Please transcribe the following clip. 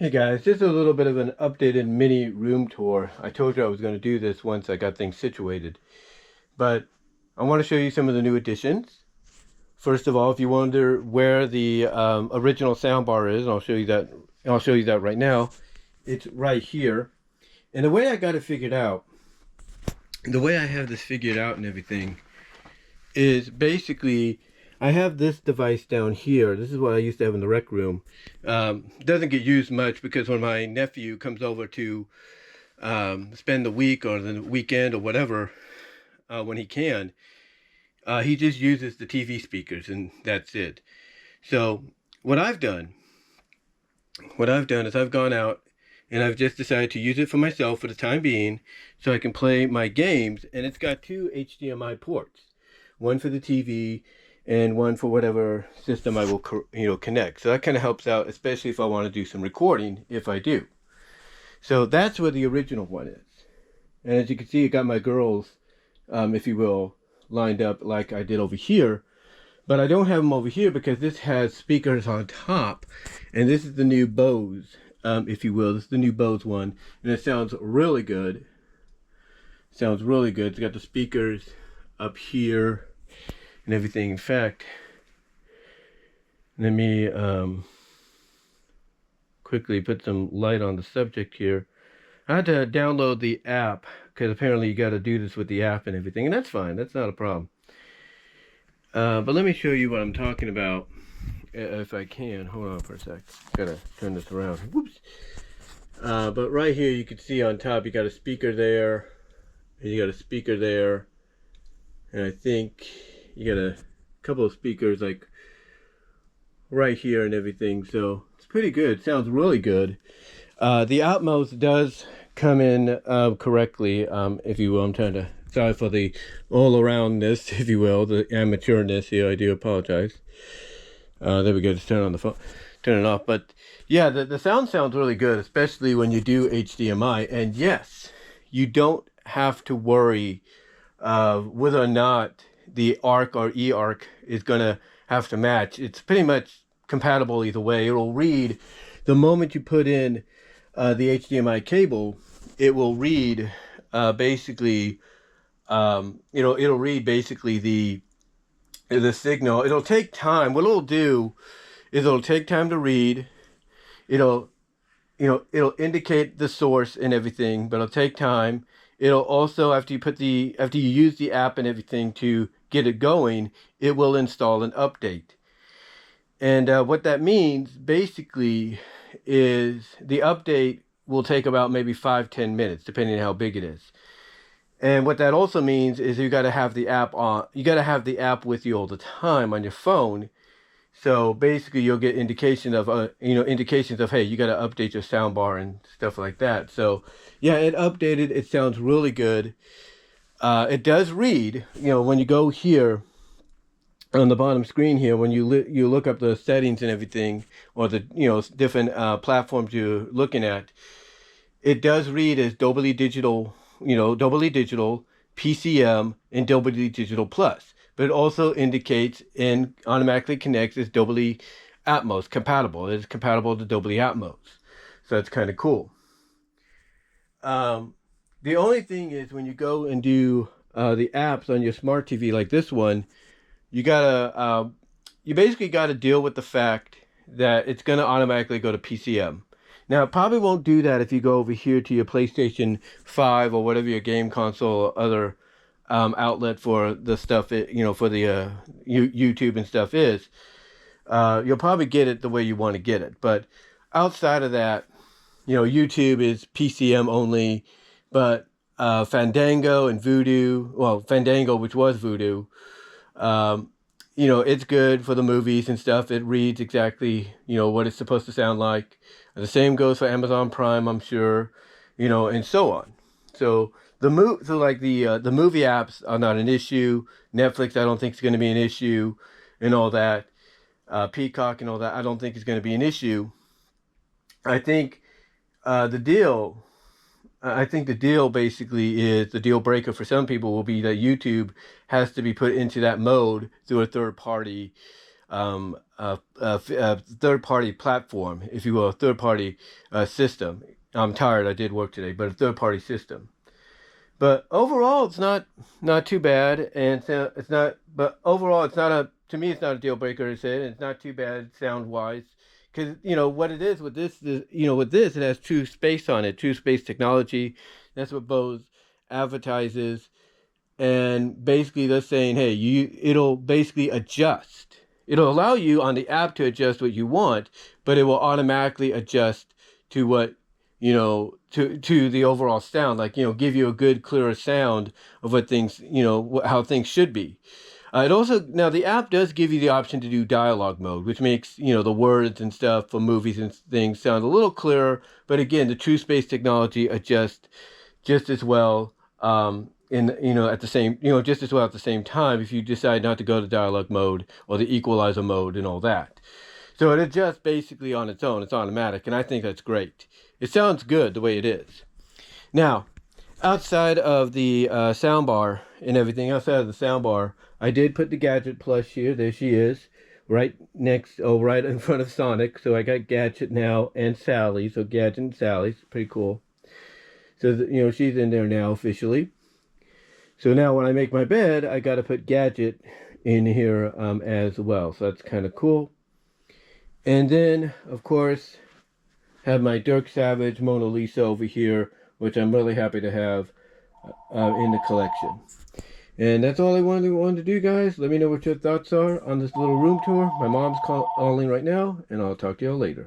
Hey guys, just a little bit of an updated mini room tour. I told you I was going to do this once I got things situated, but I want to show you some of the new additions. First of all, if you wonder where the original soundbar is, and I'll show you that. I'll show you that right now. It's right here. And the way I got it figured out, the way I have this figured out and everything, is basically I have this device down here. This is what I used to have in the rec room. Doesn't get used much because when my nephew comes over to spend the week or the weekend or whatever, when he can, he just uses the TV speakers and that's it. So what I've done, is I've gone out and I've just decided to use it for myself for the time being, so I can play my games. And it's got two HDMI ports, one for the TV and one for whatever system I will connect. So that kind of helps out, especially if I want to do some recording, if I do. So that's where the original one is. And as you can see, it got my girls, if you will, lined up like I did over here. But I don't have them over here because this has speakers on top. And this is the new Bose, if you will. This is the new Bose one. And it sounds really good. Sounds really good. It's got the speakers up here and everything. In fact, let me quickly put some light on the subject here. I had to download the app because apparently you got to do this with the app and everything, and that's fine. That's not a problem. But let me show you what I'm talking about, if I can. Hold on for a sec. Gotta turn this around. Whoops. But right here, you can see on top, you got a speaker there, and you got a speaker there, and I think you got a couple of speakers like right here and everything. So it's pretty good. Sounds really good. The Atmos does come in correctly, if you will. I'm trying to, sorry for the all-aroundness, if you will, the amateurness here. I do apologize. There we go. Just turn on the phone, turn it off. But yeah, the sound sounds really good, especially when you do HDMI. And yes, you don't have to worry whether or not the ARC or eARC is going to have to match. It's pretty much compatible either way. It'll read the moment you put in the HDMI cable. It will read basically, it'll read basically the signal. It'll take time. What it'll do is it'll take time to read. It'll it'll indicate the source and everything, but it'll take time. It'll also, after you use the app and everything to get it going, it will install an update. And what that means basically is the update will take about maybe 5-10 minutes, depending on how big it is. And what that also means is you got to have the app on. You got to have the app with you all the time on your phone. So basically, you'll get indications of hey, you got to update your soundbar and stuff like that. So yeah, it updated. It sounds really good. It does read. When you go here on the bottom screen here, when you look up the settings and everything, or the different platforms you're looking at, it does read as Dolby Digital, Dolby Digital, PCM, and Dolby Digital Plus. But it also indicates and automatically connects as Dolby Atmos compatible. It is compatible to Dolby Atmos. So that's kind of cool. The only thing is when you go and do the apps on your smart TV like this one, you basically gotta deal with the fact that it's gonna automatically go to PCM. Now, it probably won't do that if you go over here to your PlayStation 5 or whatever your game console or other outlet for the stuff, for the YouTube and stuff is. You'll probably get it the way you want to get it. But outside of that, YouTube is PCM only, but Fandango and Vudu, well, Fandango, which was Vudu, it's good for the movies and stuff. It reads exactly, what it's supposed to sound like. The same goes for Amazon Prime, I'm sure, and so on. So the movie apps are not an issue. Netflix, I don't think is going to be an issue, and all that. Peacock and all that, I don't think is going to be an issue. I think the deal basically is the deal breaker for some people will be that YouTube has to be put into that mode through a third party third-party platform, if you will, a third-party system. I'm tired. I did work today, but a third-party system. But overall, it's not too bad, and it's not. But overall, it's not a. To me, it's not a deal breaker. It's not too bad sound wise, because what it is with this. With this, it has true space on it, true space technology. That's what Bose advertises, and basically they're saying, hey, it'll basically adjust. It'll allow you on the app to adjust what you want, but it will automatically adjust to what to the overall sound, like give you a good, clearer sound of what things, how things should be. It also, now the app does give you the option to do dialogue mode, which makes the words and stuff for movies and things sound a little clearer. But again, the true space technology adjusts just as well. At the same, just as well at the same time if you decide not to go to dialogue mode or the equalizer mode and all that. So it adjusts basically on its own. It's automatic, and I think that's great. It sounds good the way it is. Now, outside of the soundbar and everything, outside of the soundbar, I did put the Gadget Plus here. There she is, right in front of Sonic. So I got Gadget now and Sally. So Gadget and Sally's pretty cool. So she's in there now officially. So now when I make my bed, I got to put Gadget in here as well. So that's kind of cool. And then, of course, have my Dirk Savage Mona Lisa over here, which I'm really happy to have in the collection. And that's all I wanted to do, guys. Let me know what your thoughts are on this little room tour. My mom's calling right now, and I'll talk to y'all later.